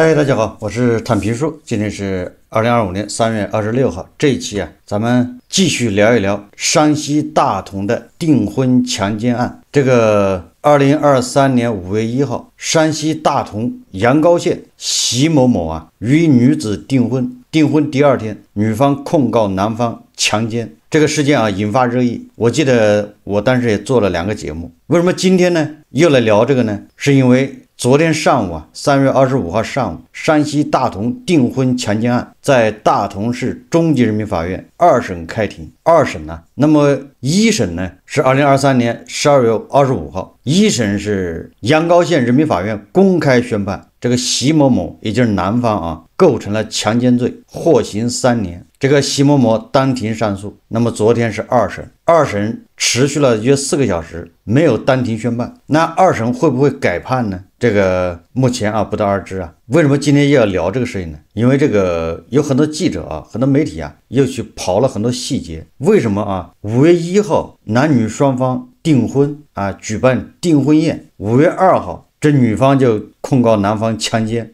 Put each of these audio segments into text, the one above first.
嗨，大家好，我是坦平叔，今天是2025年3月26号。这一期咱们继续聊一聊山西大同的订婚强奸案。这个2023年5月1号，山西大同阳高县席某某与女子订婚，订婚第二天，女方控告男方强奸。这个事件引发热议。我记得我当时也做了2个节目。为什么今天呢又来聊这个呢？是因为昨天上午3月25号上午，山西大同订婚强奸案在大同市中级人民法院2审开庭。2审那么1审呢是2023年12月25号，1审是阳高县人民法院公开宣判，这个席某某也就是男方构成了强奸罪，获刑3年。这个席某某当庭上诉。那么昨天是2审，2审持续了约4个小时，没有当庭宣判。那2审会不会改判呢？这个目前不得而知。为什么今天又要聊这个事情呢？因为这个有很多记者很多媒体又去刨了很多细节。为什么5月1号男女双方订婚举办订婚宴，5月2号这女方就控告男方强奸。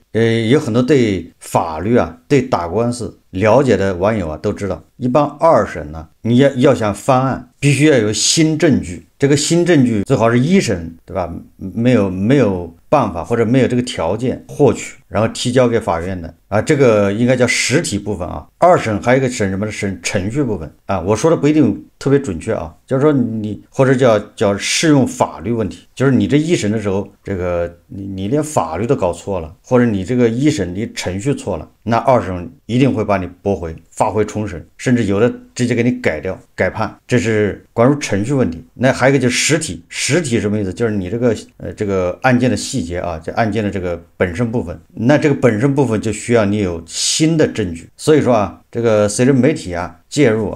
有很多对法律对打官司了解的网友都知道，一般2审你要想翻案，必须要有新证据。这个新证据最好是1审，对吧？没有办法或者没有这个条件获取，然后提交给法院的这个应该叫实体部分2审还有一个审什么审程序部分我说的不一定特别准确就是说你或者叫适用法律问题，就是你这1审的时候，这个你连法律都搞错了，或者你这个1审你程序错了，那2审一定会把你驳回，发回重审，甚至有的直接给你改掉改判。这是关于程序问题。那还有一个就是实体。实体什么意思？就是你这个案件的细节这案件的这个本身部分。那这个本身部分就需要你有新的证据。所以说这个随着媒体介入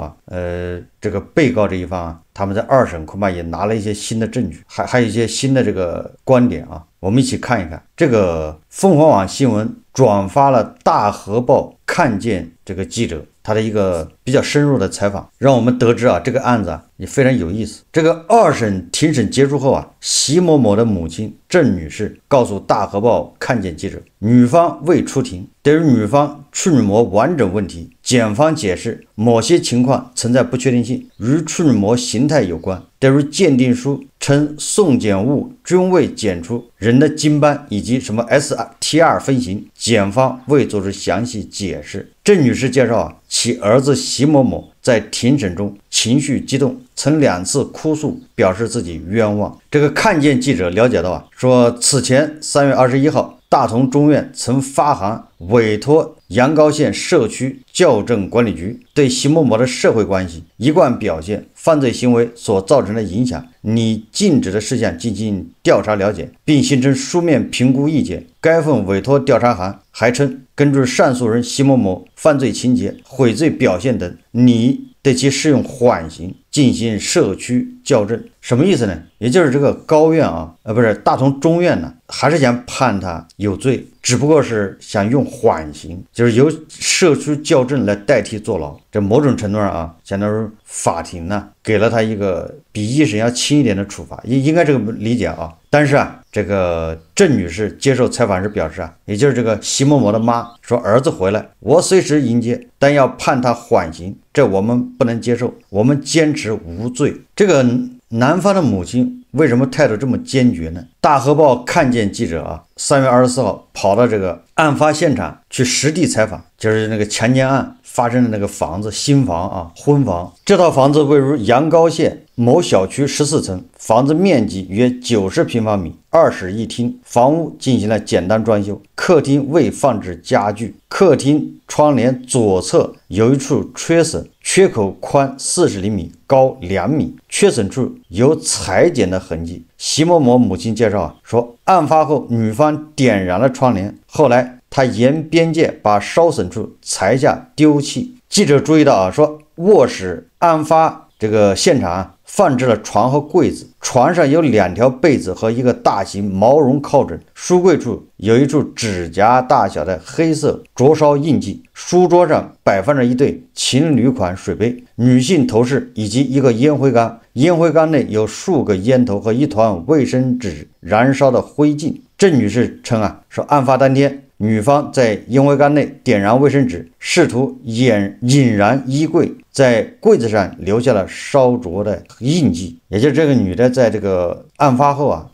这个被告这一方他们在2审恐怕也拿了一些新的证据，还有一些新的这个观点我们一起看一看。这个凤凰网新闻转发了大河报看见这个记者他的一个比较深入的采访，让我们得知这个案子也非常有意思。这个2审庭审结束后席某某的母亲郑女士告诉大河报看见记者，女方未出庭，对于女方处女膜完整问题，检方解释某些情况存在不确定性，与处女膜形态有关。对于鉴定书称送检物均未检出人的精斑以及什么 STR 分型，检方未做出详细解释。郑女士介绍其儿子席某某在庭审中情绪激动，曾2次哭诉，表示自己冤枉。这个看见记者了解到说此前3月21号大同中院曾发函委托阳高县社区矫正管理局对席某某的社会关系、一贯表现、犯罪行为所造成的影响拟禁止的事项进行调查了解，并形成书面评估意见。该份委托调查函还称，根据上诉人席某某犯罪情节、悔罪表现等，拟对其适用缓刑，进行社区校正。什么意思呢？也就是这个高院不是大同中院还是想判他有罪，只不过是想用缓刑，就是由社区校正来代替坐牢。这某种程度上相当于法庭给了他一个比1审要轻一点的处罚，应该这个理解但是这个郑女士接受采访时表示也就是这个席某某的妈说，儿子回来我随时迎接，但要判他缓刑，这我们不能接受，我们坚持无罪。这个男方的母亲为什么态度这么坚决呢？大河报看见记者3月24号跑到这个案发现场去实地采访，就是那个强奸案发生的那个房子，新房婚房。这套房子位于阳高县某小区14层，房子面积约90平方米，2室1厅，房屋进行了简单装修，客厅未放置家具，客厅窗帘左侧有一处缺损，缺口宽40厘米，高2米，缺损处有裁剪的痕迹。席某某母亲介绍说，案发后女方点燃了窗帘，后来她沿边界把烧损处裁下丢弃。记者注意到说，卧室案发这个现场放置了床和柜子，床上有2条被子和一个大型毛绒靠枕，书柜处有一处指甲大小的黑色灼烧印记，书桌上摆放着一对情侣款水杯、女性头饰以及一个烟灰缸，烟灰缸内有数个烟头和一团卫生纸燃烧的灰烬。郑女士称说案发当天女方在烟灰缸内点燃卫生纸，试图引燃衣柜，在柜子上留下了烧灼的印记。也就是这个女的在这个案发后啊，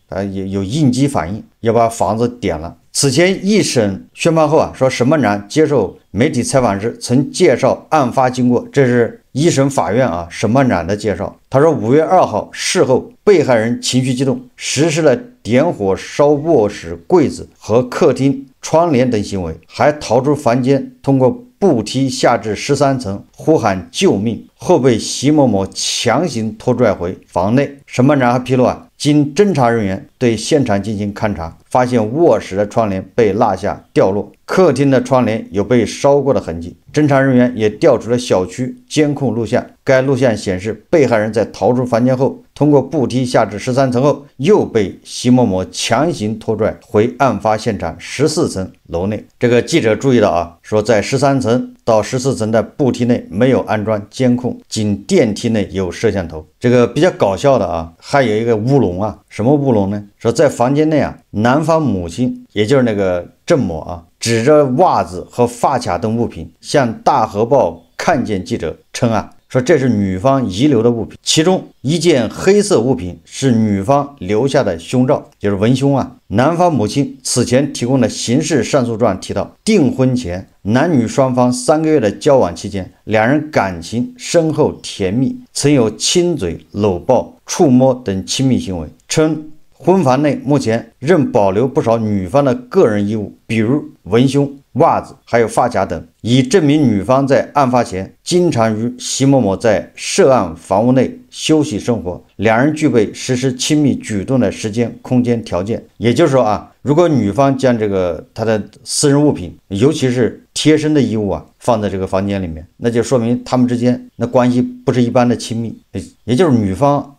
有应激反应，要把房子点了。此前一审宣判后啊，说沈梦然接受媒体采访时曾介绍案发经过，这是一审法院啊沈梦然的介绍。他说5月2号事后，被害人情绪激动，实施了点火烧卧室柜子和客厅窗帘等行为，还逃出房间，通过步梯下至13层呼喊救命，后被席某某强行拖拽回房内。沈梦然还披露啊，经侦查人员对现场进行勘查，发现卧室的窗帘被拉下掉落，客厅的窗帘有被烧过的痕迹。侦查人员也调取了小区监控录像，该录像显示，被害人在逃出房间后，通过步梯下至13层后，又被席某某强行拖拽回案发现场14层楼内。这个记者注意到啊，说在13层到14层的步梯内没有安装监控，仅电梯内有摄像头。这个比较搞笑的啊，还有一个乌龙啊，什么乌龙呢？说在房间内啊，男方母亲，也就是那个郑某啊，指着袜子和发卡等物品向大河报看见记者称啊，说这是女方遗留的物品，其中一件黑色物品是女方留下的胸罩，就是文胸啊。男方母亲此前提供的刑事上诉状提到，订婚前男女双方3个月的交往期间，两人感情深厚甜蜜，曾有亲嘴、搂抱、触摸等亲密行为，称婚房内目前仍保留不少女方的个人衣物，比如文胸、袜子还有发卡等，以证明女方在案发前经常与席某某在涉案房屋内休息生活，两人具备实施亲密举动的时间、空间条件。也就是说啊，如果女方将这个她的私人物品，尤其是贴身的衣物啊，放在这个房间里面，那就说明他们之间那关系不是一般的亲密。也就是女方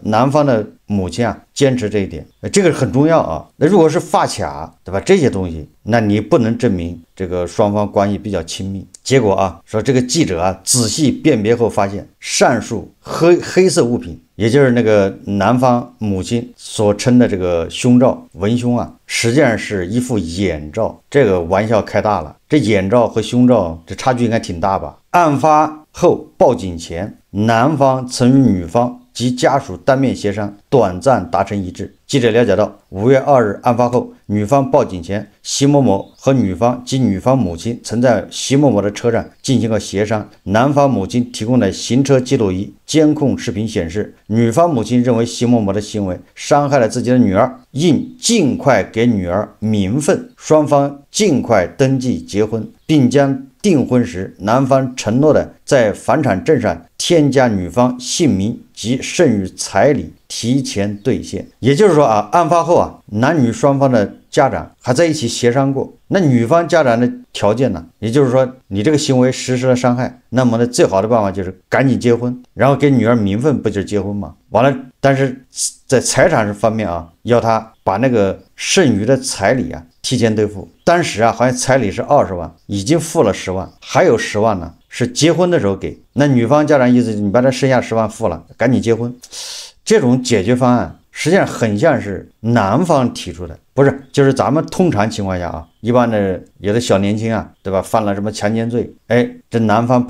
男方的母亲啊，坚持这一点，这个很重要啊。那如果是发卡，对吧？这些东西，那你不能证明这个双方关系比较亲密。结果啊，说这个记者啊仔细辨别后发现，上述黑色物品，也就是那个男方母亲所称的这个胸罩、文胸啊，实际上是一副眼罩。这个玩笑开大了，这眼罩和胸罩这差距应该挺大吧？案发后报警前，男方曾与女方及家属当面协商，短暂达成一致。记者了解到，5月2日案发后，女方报警前，席某某和女方及女方母亲曾在席某某的车上进行过协商。男方母亲提供的行车记录仪监控视频显示，女方母亲认为席某某的行为伤害了自己的女儿，应尽快给女儿名分，双方尽快登记结婚，并将订婚时男方承诺的在房产证上添加女方姓名及剩余彩礼提前兑现。也就是说啊，案发后啊，男女双方的家长还在一起协商过。那女方家长的条件呢？也就是说，你这个行为实施了伤害，那么呢，最好的办法就是赶紧结婚，然后给女儿名分，不就是结婚吗？完了，但是在财产方面啊，要他把那个剩余的彩礼啊提前兑付。当时啊，好像彩礼是20万，已经付了10万，还有10万呢，是结婚的时候给。那女方家长意思，你把这剩下10万付了，赶紧结婚。这种解决方案实际上很像是男方提出的，不是，就是咱们通常情况下啊，一般的有的小年轻啊，对吧，犯了什么强奸罪，这男方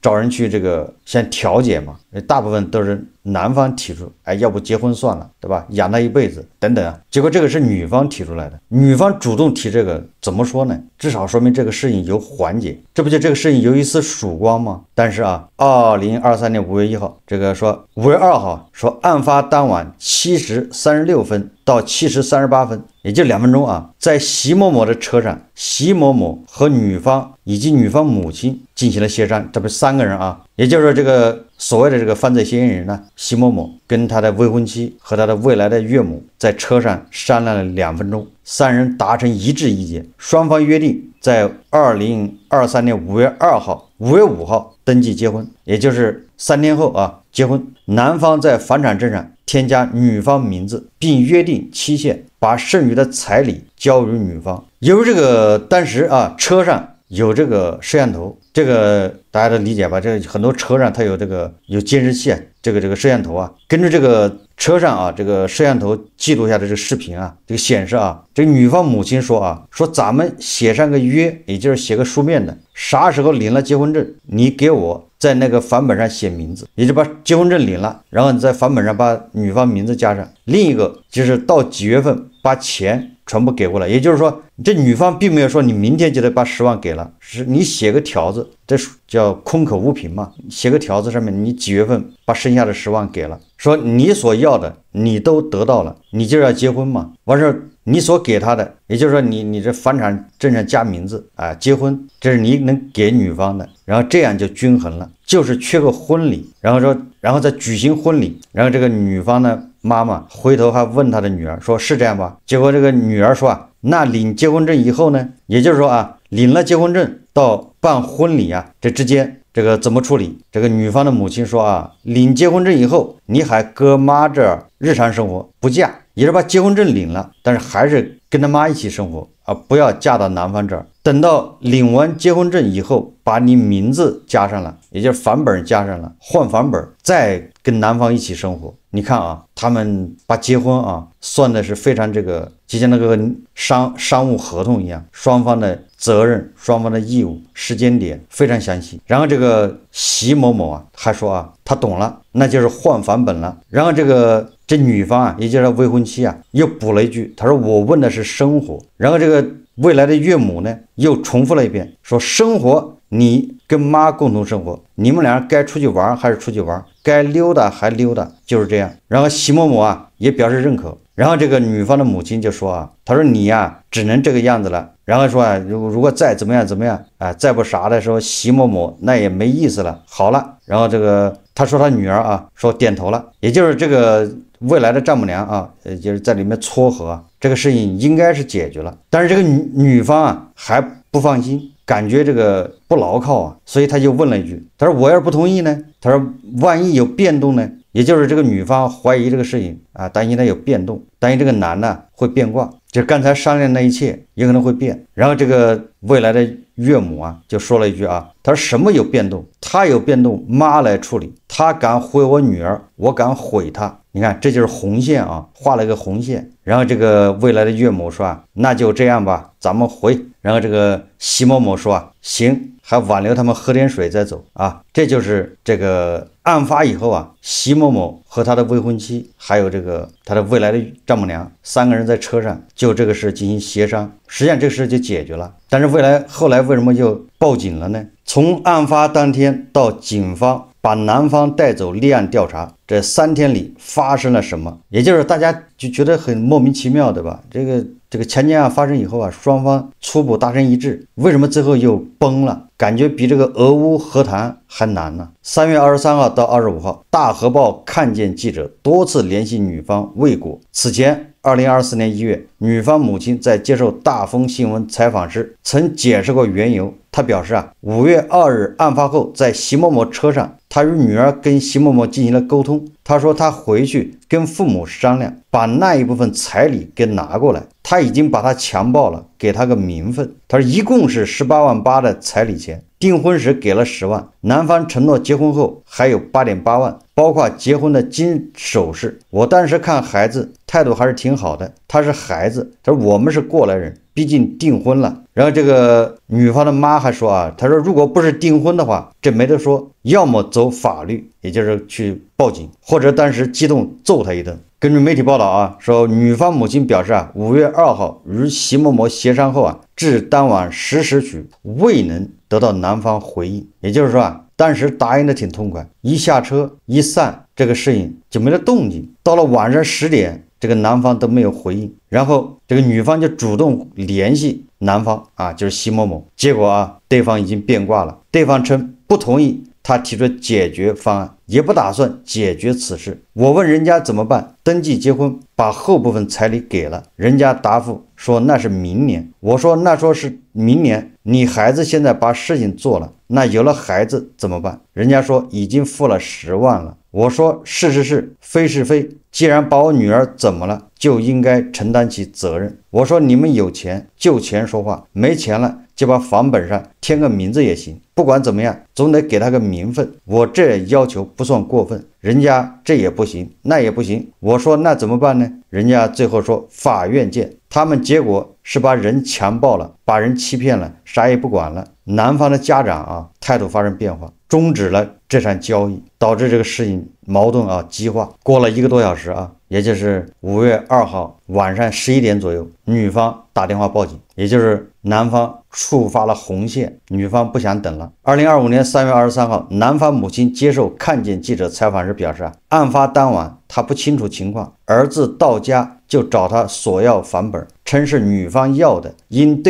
找人去这个先调解嘛，大部分都是男方提出，要不结婚算了，对吧，养他一辈子等等啊。结果这个是女方提出来的，女方主动提这个，怎么说呢？至少说明这个事情有缓解，这不就这个事情有一丝曙光吗？但是啊，2023年5月1号，这个说5月2号说案发当晚7时36分到7时38分，也就2分钟啊，在席某某的车上，席某某和女方以及女方母亲进行了协商，这不是3个人啊，也就是说这个所谓的这个犯罪嫌疑人呢，席某某跟他的未婚妻和他的未来的岳母在车上商量了2分钟，3人达成一致意见，双方约定在2023年5月2号、5月5号登记结婚，也就是3天后啊结婚。男方在房产证上添加女方名字，并约定期限，把剩余的彩礼交于女方。由于这个当时啊车上有这个摄像头，这个大家都理解吧？这个很多车上它有监视器啊，这个摄像头啊，根据这个车上啊这个摄像头记录下的这个视频啊，这个显示啊，这个女方母亲说啊，说咱们写上个约，也就是写个书面的，啥时候领了结婚证，你给我在那个房本上写名字，也就把结婚证领了，然后你在房本上把女方名字加上。另一个就是到几月份把钱全部给过来，也就是说这女方并没有说你明天就得把10万给了，是你写个条子，这叫空口无凭嘛，写个条子上面你几月份把剩下的10万给了，说你所要的你都得到了，你就要结婚嘛，完事你所给他的，也就是说你这房产证上加名字啊，结婚这是你能给女方的，然后这样就均衡了，就是缺个婚礼，然后再举行婚礼，然后这个女方呢妈妈回头还问她的女儿说是这样吧，结果这个女儿说啊，那领结婚证以后呢，也就是说啊，领了结婚证到办婚礼啊，这之间这个怎么处理？这个女方的母亲说啊，领结婚证以后，你还搁妈这儿日常生活，不嫁，也是把结婚证领了，但是还是跟他妈一起生活啊，不要嫁到男方这儿。等到领完结婚证以后，把你名字加上了，也就是房本加上了，换房本，再跟男方一起生活。你看啊，他们把结婚啊算的是非常这个，就像那个商务合同一样，双方的责任、双方的义务、时间点非常详细。然后这个席某某啊还说啊，他懂了，那就是换房本了。然后这女方啊，也就是未婚妻啊，又补了一句，他说我问的是生活。然后这个未来的岳母呢又重复了一遍，说生活你跟妈共同生活，你们俩该出去玩还是出去玩，该溜达还溜达，就是这样。然后席某某啊也表示认可。然后这个女方的母亲就说啊，他说你呀只能这个样子了。然后说啊，如果再怎么样啊，再不啥的时候，席某某那也没意思了。好了，然后这个他说他女儿啊说点头了，也就是这个未来的丈母娘啊，就是在里面撮合啊，这个事情应该是解决了。但是这个女方啊还不放心，感觉这个不牢靠啊，所以他就问了一句，他说我要是不同意呢？他说万一有变动呢？也就是这个女方怀疑这个事情啊，担心他有变动，担心这个男的会变卦，就刚才商量那一切也可能会变。然后这个未来的岳母啊就说了一句啊，他说什么有变动？他有变动，妈来处理。他敢毁我女儿，我敢毁他。你看，这就是红线啊，画了一个红线。然后这个未来的岳母说啊，那就这样吧，咱们回。然后这个席某某说啊，行，还挽留他们喝点水再走啊。这就是这个案发以后啊，席某某和他的未婚妻，还有这个他的未来的丈母娘，3个人在车上就这个事进行协商，实际上这个事就解决了。但是后来为什么又报警了呢？从案发当天到警方把男方带走立案调查，这3天里发生了什么？也就是大家就觉得很莫名其妙，对吧？这个强奸案发生以后啊，双方初步达成一致，为什么最后又崩了？感觉比这个俄乌和谈还难呢。3月23号到25号，大河报看见记者多次联系女方未果。此前2024年1月，女方母亲在接受大风新闻采访时曾解释过缘由。她表示啊，5月2日案发后，在席某某车上，她与女儿跟席某某进行了沟通。她说她回去跟父母商量，把那一部分彩礼给拿过来。她已经把他强暴了，给他个名分。她说一共是18万8的彩礼钱，订婚时给了10万，男方承诺结婚后还有8.8万，包括结婚的金首饰。我当时看孩子态度还是挺好的，他是孩子，他说我们是过来人，毕竟订婚了。然后这个女方的妈还说啊，她说如果不是订婚的话，这没得说，要么走法律，也就是去报警，或者当时激动揍他一顿。根据媒体报道啊，说女方母亲表示啊，5月2号与席某某协商后啊，至当晚10时许未能得到男方回应。也就是说啊，当时答应的挺痛快，一下车一散，这个事情就没了动静。到了晚上10点，这个男方都没有回应，然后这个女方就主动联系男方啊，就是席某某。结果啊，对方已经变卦了，对方称不同意他提出解决方案，也不打算解决此事。我问人家怎么办，登记结婚，把后部分彩礼给了，人家答复说那是明年。我说那说是明年，你孩子现在把事情做了，那有了孩子怎么办？人家说已经付了10万了。我说是是是，非是非，既然把我女儿怎么了，就应该承担起责任。我说你们有钱就钱说话，没钱了就把房本上填个名字也行，不管怎么样，总得给他个名分。我这要求不算过分，人家这也不行，那也不行。我说那怎么办呢？人家最后说法院见。他们结果是把人强暴了，把人欺骗了，啥也不管了。男方的家长态度发生变化，终止了这场交易，导致这个事情矛盾激化。过了1个多小时也就是5月2号晚上11点左右，女方打电话报警，也就是男方触发了红线，女方不想等了。2025年3月23号，男方母亲接受看见记者采访时表示案发当晚他不清楚情况，儿子到家就找他索要房本，称是女方要的，因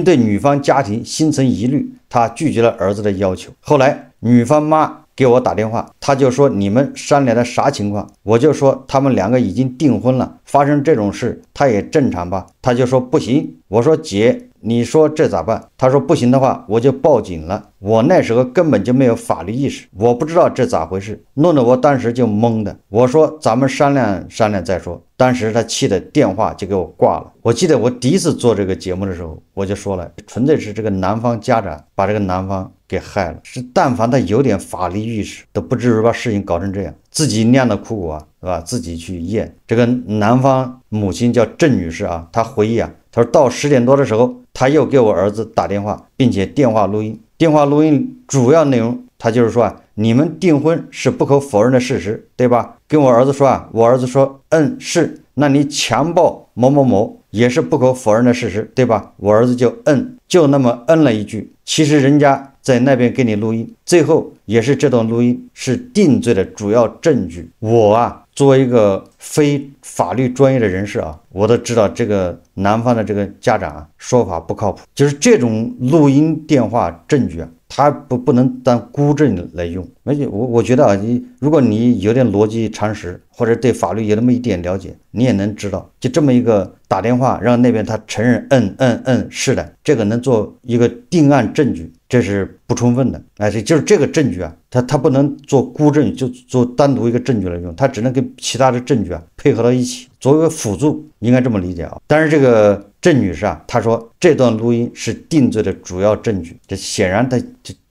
对女方家庭心存疑虑，他拒绝了儿子的要求。后来女方妈给我打电话，他就说你们商量的啥情况？我就说他们2个已经订婚了，发生这种事他也正常吧？他就说不行。我说姐，你说这咋办？他说不行的话我就报警了。我那时候根本就没有法律意识，我不知道这咋回事，弄得我当时就懵的。我说咱们商量商量再说。当时他气的电话就给我挂了。我记得我第一次做这个节目的时候，我就说了，纯粹是这个男方家长把这个男方给害了。是但凡他有点法律意识，都不至于把事情搞成这样，自己酿的苦果是吧？自己去验。这个男方母亲叫郑女士她回忆她说到10点多的时候，她又给我儿子打电话，并且电话录音。电话录音主要内容，他就是说你们订婚是不可否认的事实，对吧？跟我儿子说我儿子说是。那你强暴某某某也是不可否认的事实，对吧？我儿子就那么了一句。其实人家在那边给你录音，最后也是这段录音是定罪的主要证据。我作为一个非法律专业的人士我都知道这个男方的这个家长说法不靠谱，就是这种录音电话证据他不能当孤证来用。而且我觉得如果你有点逻辑常识，或者对法律有那么一点了解，你也能知道，就这么一个打电话让那边他承认是的，这个能做一个定案证据，这是不充分的。就是这个证据他不能做孤证，就做单独一个证据来用，他只能跟其他的证据配合到一起，作为一个辅助，应该这么理解但是这个郑女士她说这段录音是定罪的主要证据，这显然她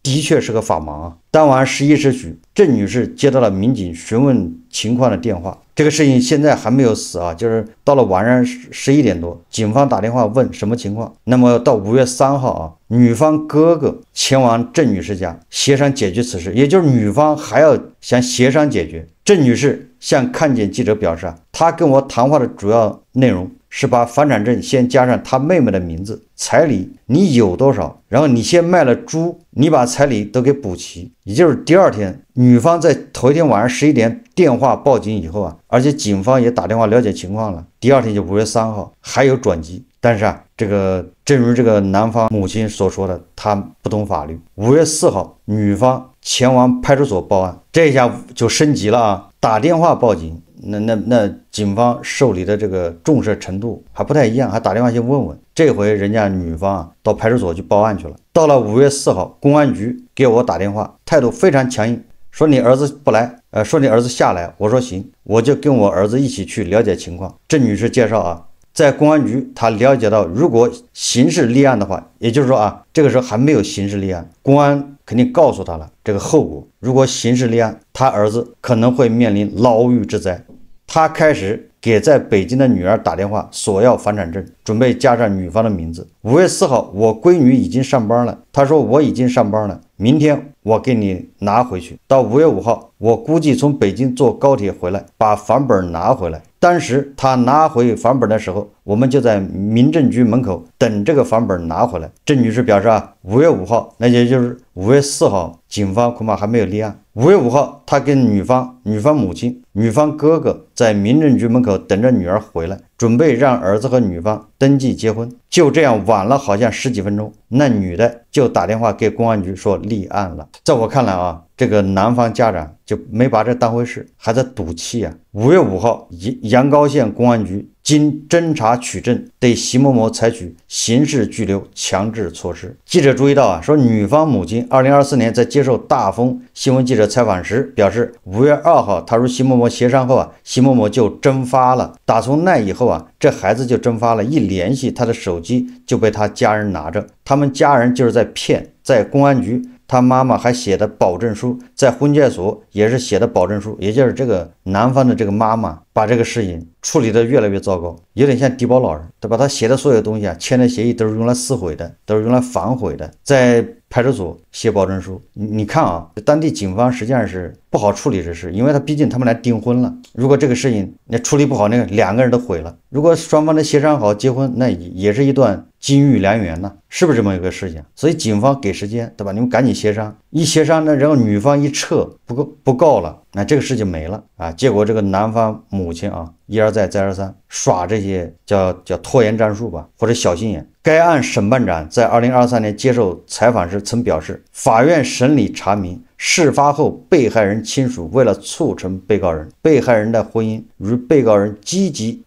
的确是个法盲当晚11时许，郑女士接到了民警询问情况的电话。这个事情现在还没有死就是到了晚上11点多，警方打电话问什么情况。那么到5月3号女方哥哥前往郑女士家协商解决此事，也就是女方还要想协商解决。郑女士向看见记者表示她跟我谈话的主要内容是把房产证先加上她妹妹的名字，彩礼你有多少，然后你先卖了猪，你把彩礼都给补齐。也就是第二天，女方在头一天晚上11点电话报警以后而且警方也打电话了解情况了，第二天就5月3号还有转机。但是这个正如这个男方母亲所说的，他不懂法律。5月4号女方前往派出所报案，这一下就升级了打电话报警，那警方受理的这个重视程度还不太一样，还打电话先问问。这回人家女方到派出所去报案去了。到了5月4号，公安局给我打电话，态度非常强硬，说你儿子不来，说你儿子下来。我说行，我就跟我儿子一起去了解情况。郑女士介绍在公安局她了解到，如果刑事立案的话，也就是说这个时候还没有刑事立案，公安肯定告诉他了这个后果。如果刑事立案，他儿子可能会面临牢狱之灾。他开始给在北京的女儿打电话索要房产证，准备加上女方的名字。5月4号，我闺女已经上班了，她说我已经上班了，明天我给你拿回去。到5月5号，我估计从北京坐高铁回来，把房本拿回来。当时他拿回房本的时候，我们就在民政局门口等这个房本拿回来。郑女士表示5月5号，那也就是5月4号，警方恐怕还没有立案。5月5号，他跟女方母亲、女方哥哥在民政局门口等着女儿回来，准备让儿子和女方登记结婚。就这样晚了好像10几分钟，那女的就打电话给公安局说立案了。在我看来这个男方家长就没把这当回事，还在赌气5月5号，阳高县公安局经侦查取证，对席某某采取刑事拘留强制措施。记者注意到啊，说女方母亲2024年在接受大风新闻记者采访时表示，5月2号她与席某某协商后啊，席某某就蒸发了。打从那以后啊，这孩子就蒸发了，一联系他的手机就被他家人拿着，他们家人就是在骗，在公安局他妈妈还写的保证书，在婚介所也是写的保证书，也就是这个男方的这个妈妈把这个事情处理的越来越糟糕，有点像低保老人，对吧？他写的所有东西啊，签的协议都是用来撕毁的，都是用来反悔的，在派出所写保证书。你看啊，当地警方实际上是不好处理这事，因为他毕竟他们来订婚了，如果这个事情你处理不好，那个两个人都毁了。如果双方的协商好结婚，那也是一段金玉良缘呢，是不是这么一个事情？所以警方给时间，对吧？你们赶紧协商，一协商呢，然后女方一撤不告了，那这个事就没了啊。结果这个男方母亲啊，一而再再而三耍这些叫拖延战术吧，或者小心眼。该案审判长在2023年接受采访时曾表示，法院审理查明，事发后被害人亲属为了促成被告人的婚姻，与被告人积极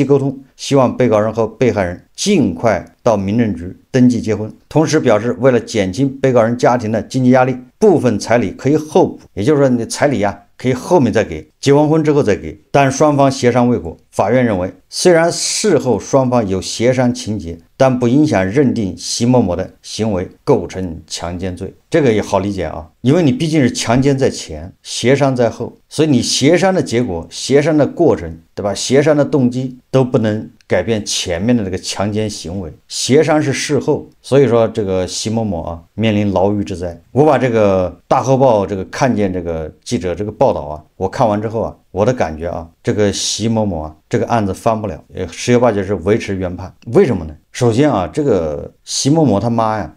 沟通，希望被告人和被害人尽快到民政局登记结婚。同时表示，为了减轻被告人家庭的经济压力，部分彩礼可以后补，也就是说你彩礼啊可以后面再给，结完婚之后再给，但双方协商未果。法院认为，虽然事后双方有协商情节，但不影响认定席某某的行为构成强奸罪。这个也好理解啊，因为你毕竟是强奸在前，协商在后，所以你协商的结果、协商的过程，对吧？协商的动机都不能改变前面的这个强奸行为，协商是事后。所以说这个席某某啊面临牢狱之灾。我把这个大河报这个看见这个记者这个报道啊，我看完之后啊，我的感觉啊，这个席某某啊这个案子翻不了，十有八九是维持原判。为什么呢？首先啊，这个席某某他妈呀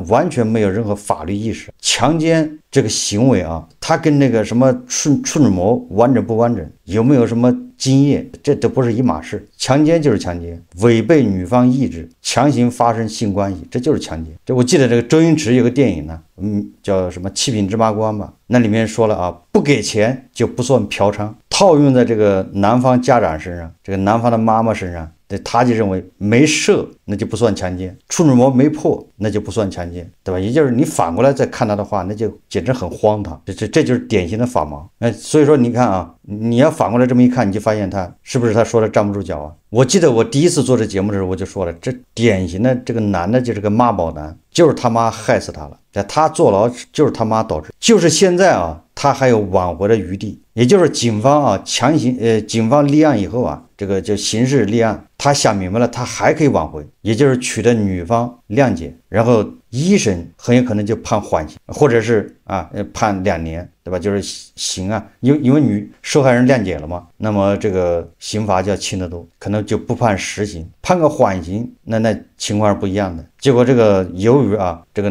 完全没有任何法律意识，强奸这个行为啊，他跟那个什么处女膜完整不完整，有没有什么精液，这都不是一码事。强奸就是强奸，违背女方意志强行发生性关系，这就是强奸。这我记得这个周星驰有个电影呢，叫什么七品芝麻官吧，那里面说了啊，不给钱就不算嫖娼，套用在这个男方家长身上，这个男方的妈妈身上，对，他就认为没射那就不算强奸，处女膜没破那就不算强奸，对吧？也就是你反过来再看他的话，那就简直很荒唐，这就是典型的法盲。所以说你看啊，你要反过来这么一看，你就发现他是不是他说的站不住脚啊？我记得我第一次做这节目的时候，我就说了，这典型的这个男的就是个妈宝男，就是他妈害死他了，他坐牢就是他妈导致，就是现在啊，他还有挽回的余地，也就是警方啊警方立案以后啊，这个就刑事立案，他想明白了，他还可以挽回，也就是取得女方谅解，然后一审很有可能就判缓刑，或者是判2年，对吧？就是刑啊，因为受害人谅解了嘛，那么这个刑罚就要轻得多，可能就不判实刑，判个缓刑，那情况是不一样的。结果这个由于这个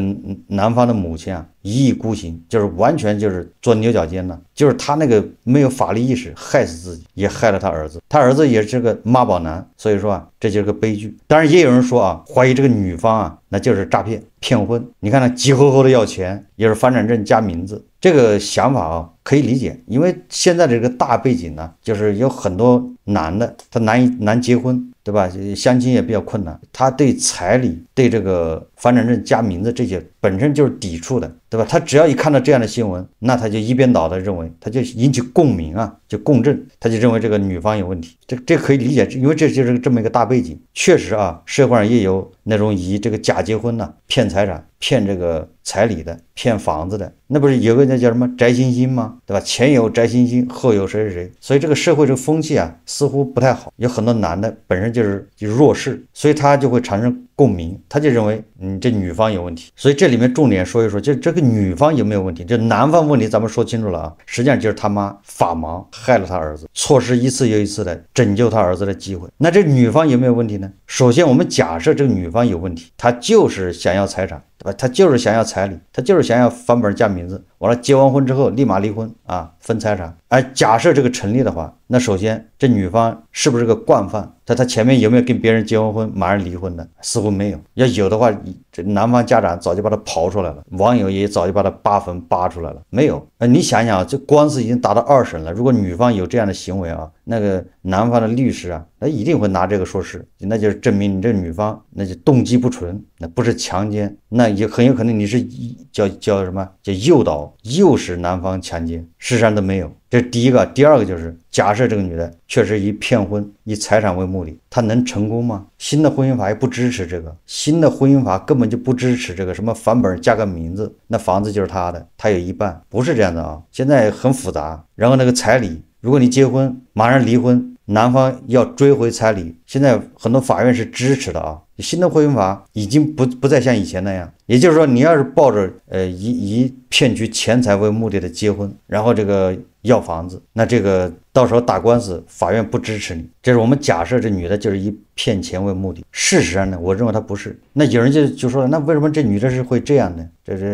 男方的母亲一意孤行，就是完全就是做牛角尖了，就是他那个没有法律意识，害死自己，也害了他儿子，他儿子也是个妈宝男，所以说这就是个悲剧。当然也有人说怀疑这个女方那就是诈骗婚，你看他急吼吼的要钱，也是房产证加名字，这个想法可以理解，因为现在这个大背景呢，就是有很多男的他难结婚，对吧？相亲也比较困难，他对彩礼、对这个房产证加名字这些本身就是抵触的，对吧？他只要一看到这样的新闻，那他就一边倒的认为，他就引起共鸣就共振，他就认为这个女方有问题，这可以理解，因为这就是这么一个大背景。确实社会上也有那种以这个假结婚骗财产、骗这个彩礼的、骗房子的，那不是有个人叫什么翟欣欣吗？对吧？前有翟欣欣，后有谁谁谁，所以这个社会这个风气似乎不太好，有很多男的本身就是弱势，所以他就会产生共鸣，他就认为这女方有问题。所以这里面重点说一说，就这个女方有没有问题，这男方问题咱们说清楚了实际上就是他妈法盲害了他儿子，错失一次又一次的拯救他儿子的机会。那这女方有没有问题呢？首先我们假设这个女方有问题，她就是想要财产，对吧？她就是想要彩礼，她就是想要房本加名字，完了结完婚之后立马离婚分财产。假设这个成立的话，那首先这女方是不是个惯犯？她前面有没有跟别人结完婚马上离婚的？似乎没有。要有的话，这男方家长早就把他刨出来了，网友也早就把他扒坟扒出来了。没有，你想想啊，这官司已经达到2审了，如果女方有这样的行为啊，那个男方的律师啊，那一定会拿这个说事，那就是证明你这女方那就动机不纯，那不是强奸，那也很有可能你是叫什么叫诱导、诱使男方强奸，事实上都没有。这是第一个。第二个就是假设这个女的确实以骗婚、以财产为目的，她能成功吗？新的婚姻法也不支持这个，新的婚姻法根本就不支持这个什么返本加个名字，那房子就是她的，她有一半，不是这样的啊。现在很复杂。然后那个彩礼，如果你结婚马上离婚，男方要追回彩礼，现在很多法院是支持的啊。新的婚姻法已经不再像以前那样，也就是说，你要是抱着以骗取钱财为目的的结婚，然后这个要房子，那这个到时候打官司，法院不支持你。这是我们假设这女的就是以骗钱为目的，事实上呢，我认为她不是。那有人就说了，那为什么这女的是会这样呢？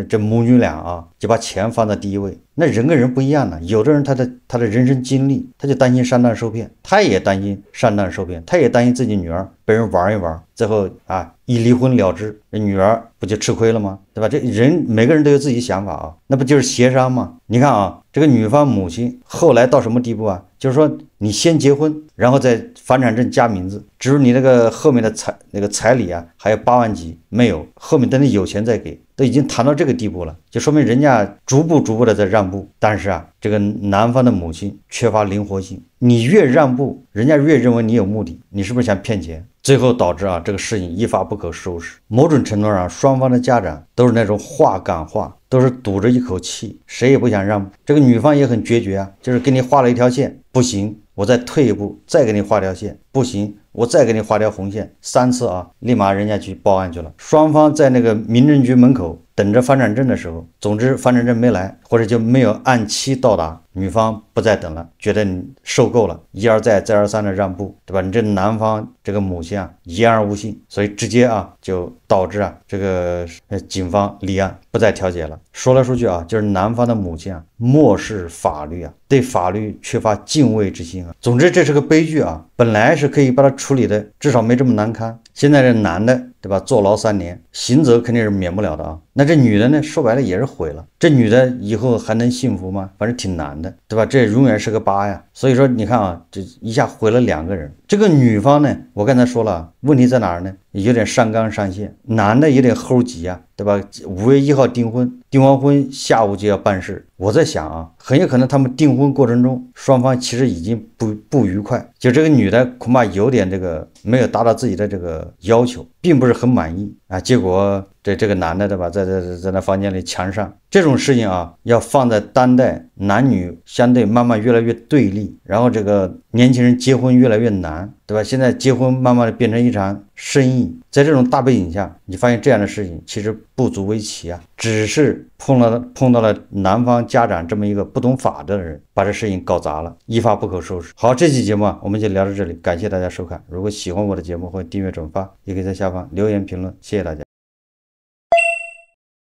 这母女俩啊，就把钱放在第一位。那人跟人不一样呢，有的人他的人生经历，他就担心上当受骗，他也担心上当受骗，他也担心自己女儿被人玩一玩，最后一离婚了之，这女儿不就吃亏了吗？对吧？这人每个人都有自己想法啊，那不就是协商吗？你看啊，这个女方母亲后来到什么地步啊？就是说你先结婚，然后再房产证加名字，只是你那个后面的彩礼啊，还有8万几没有，后面等你有钱再给，都已经谈到这个地步了，就说明人家逐步的在让步。但是啊，这个男方的母亲缺乏灵活性，你越让步，人家越认为你有目的，你是不是想骗钱？最后导致这个事情一发不可收拾。某种程度上，双方的家长都是那种话赶话，都是堵着一口气，谁也不想让步。这个女方也很决绝啊，就是给你画了一条线，不行，我再退一步，再给你画条线，不行，我再给你画条红线，3次啊，立马人家去报案去了。双方在那个民政局门口等着房产证的时候，总之房产证没来，或者就没有按期到达，女方不再等了，觉得你受够了，一而再再而三的让步，对吧？你这男方这个母亲言而无信，所以直接就导致这个警方立案，不再调解了。说来说去就是男方的母亲漠视法律对法律缺乏敬畏之心总之这是个悲剧本来是可以把它处理的至少没这么难堪，现在这男的对吧，坐牢3年，刑责肯定是免不了的那这女的呢，说白了也是毁了。这女的以后还能幸福吗？反正挺难的，对吧？这永远是个疤呀。所以说你看这一下毁了2个人。这个女方呢，我刚才说了，问题在哪儿呢？有点上纲上线，男的有点齁急对吧？5月1号订婚，订完婚下午就要办事。我在想很有可能他们订婚过程中，双方其实已经不愉快，就这个女的恐怕有点这个没有达到自己的这个要求，并不是很满意结果这个男的对吧，在那房间里强上。这种事情要放在当代男女相对慢慢越来越对立，然后这个年轻人结婚越来越难，对吧？现在结婚慢慢的变成一场生意，在这种大背景下，你发现这样的事情其实不足为奇只是碰到了男方家长这么一个不懂法的人，把这事情搞砸了，一发不可收拾。好，这期节目我们就聊到这里，感谢大家收看。如果喜欢我的节目，欢迎订阅转发，也可以在下方留言评论，谢谢大家。